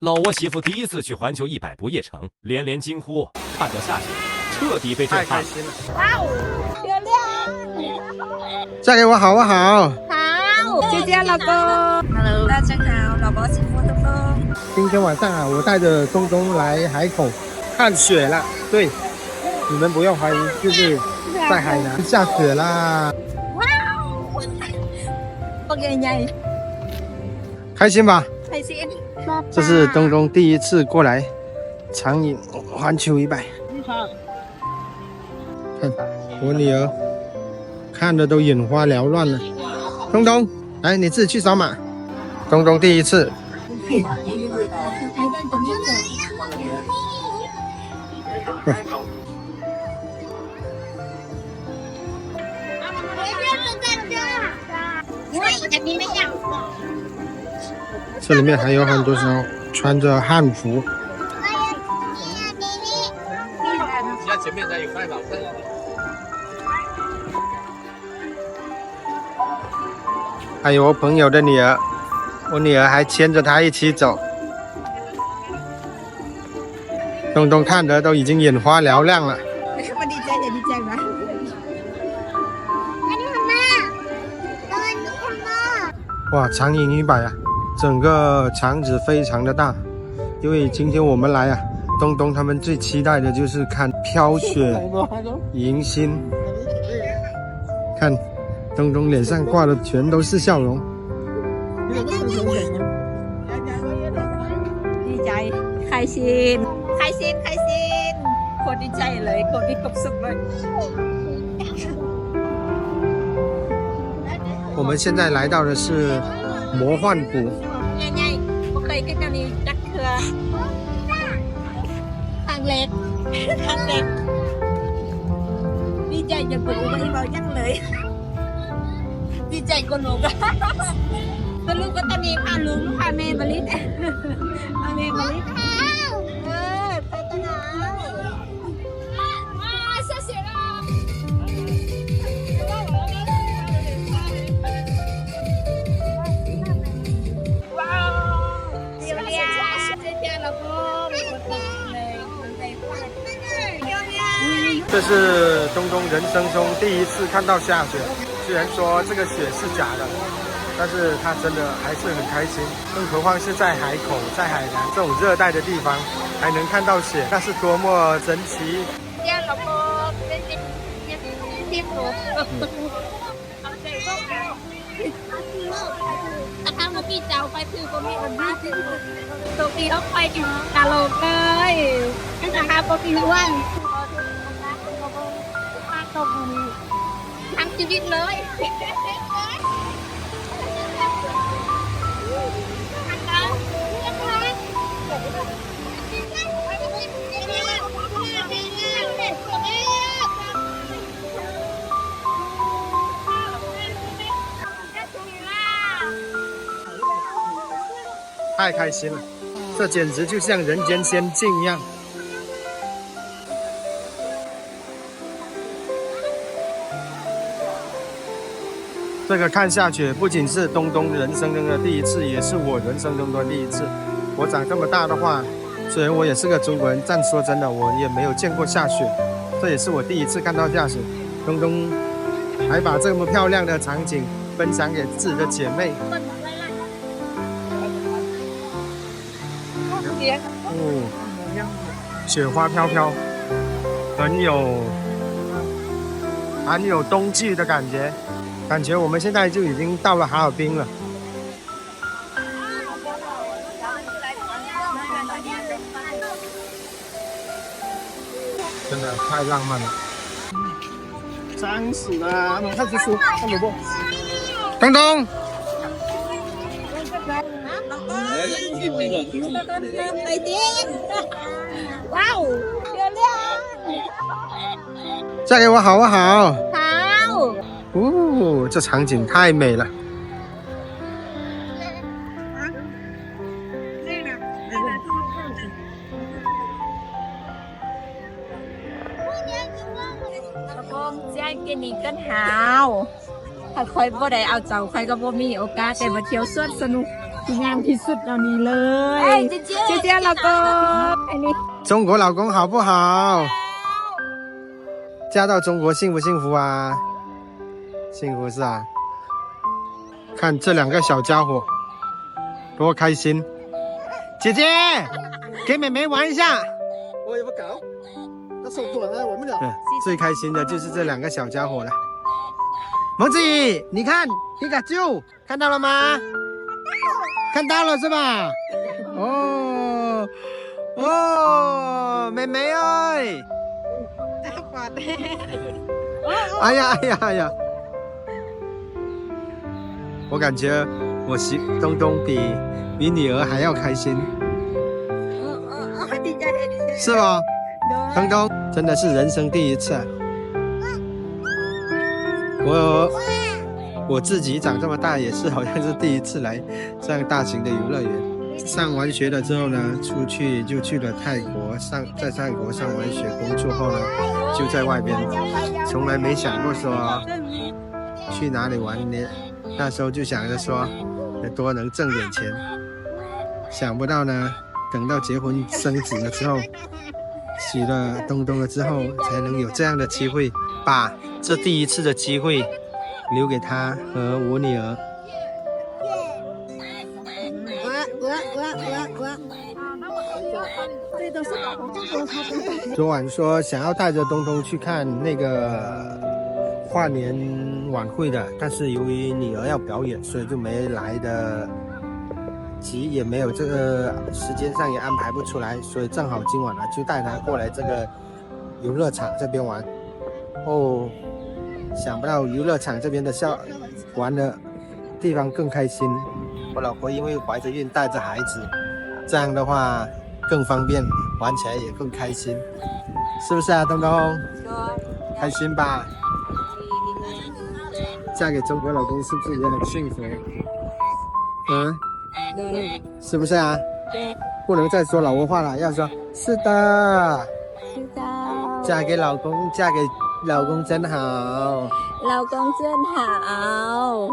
老挝媳妇第一次去环球100不夜城，连连惊呼，看到下雪，彻底被震撼。哇哦，漂亮！嫁给我好不好？好，谢谢老公。Hello， 大家好，老婆媳妇东东。今天晚上啊，我带着东东来海口看雪了。对，你们不用怀疑，就是在海南下雪啦。哇哦，好ง่าย开心吧？开心。这是东东第一次过来长影环球100。看我女儿看的都眼花缭乱了。东东，来你自己去扫码。东东第一次。这里面还有很多时候穿着汉服。前面有卖保证。还有我朋友的女儿，我女儿还牵着她一起走。东东看的都已经眼花缭乱了。哇，长影100啊，整个场子非常的大。因为今天我们来啊，东东他们最期待的就是看飘雪迎新。看东东脸上挂的全都是笑容。ดีใจ开心开心开心โคตรดีใจเลยโคตรมีความสุขเลย。我们现在来到的是魔幻谷。ง่ายๆบ่เคยขึ้นแนวนี้จักเทื่อทางเล็กทางเล็กดีใจจนบ่รู้ว่าอีเว้าจังเลยดีใจกว่าลูกก็ลูกก็ตอนนี้พาลุงพาแม่มาลิดพาแม่มาลิดไปตลาด谢谢啦这是东东人生中第一次看到下雪，虽然说这个雪是假的，但是他真的还是很开心。更何况是在海口，在海南这种热带的地方，还能看到雪，那是多么神奇！ถ้าพี่เจ้าไปคือก็มีวันนี้ตัวพี่เขาไปกินตลกเลยนะคะพอพี่ว่างมาตรงนี้ทั้งชีวิตเลย太开心了，这简直就像人间仙境一样。这个看下雪不仅是东东人生中的第一次，也是我人生中的第一次。我长这么大的话，虽然我也是个中国人，但说真的，我也没有见过下雪，这也是我第一次看到下雪。东东还把这么漂亮的场景分享给自己的姐妹。雪花飘飘，很有冬季的感觉。感觉我们现在就已经到了哈尔滨了，真的太浪漫了。脏死了，看叔叔，看萝卜。东东。哇哦，漂亮！嫁给我好不好？好。哦，这场景太美了。老公，只给你更好。ถ้าคอยบ่ได้เอาเจ้าคอยก็บ่มีโอกาสได้มาเที่ยวสวนสนุก งามที่สุดตอนนี้เลย姐姐老公爱你中国老公好不好？嫁到中国幸不幸福啊？幸福是啊。看这2个小家伙多开心！姐姐，给妹妹玩一下。我也不搞，他手短了，玩不了。最开心的就是这2个小家伙了。萌子，你看皮卡丘，看到了吗？看到了是吧？哦哦，妹妹哎！哎呀哎呀哎呀！我感觉我东东比女儿还要开心，是吗？东东真的是人生第一次。我自己长这么大也是好像是第一次来这样大型的游乐园。上完学了之后呢，出去就去了泰国，在泰国上完学工作后呢，就在外边，从来没想过说去哪里玩呢。那时候就想着说多能挣点钱，想不到呢，等到结婚生子了之后，娶了东东了之后，才能有这样的机会，把这第一次的机会留给他和我女儿。昨晚说想要带着东东去看那个跨年晚会的，但是由于女儿要表演，所以就没来得及，也没有这个时间上也安排不出来，所以正好今晚呢就带她过来这个游乐场这边玩。哦，想不到游乐场这边的玩的地方更开心。我老婆因为怀着孕带着孩子，这样的话更方便，玩起来也更开心，是不是啊，东东？开心吧？嫁给中国老公是不是也很幸福？是不是啊？不能再说老窝话了，要说是的。是的。嫁给老公真好。老公真好。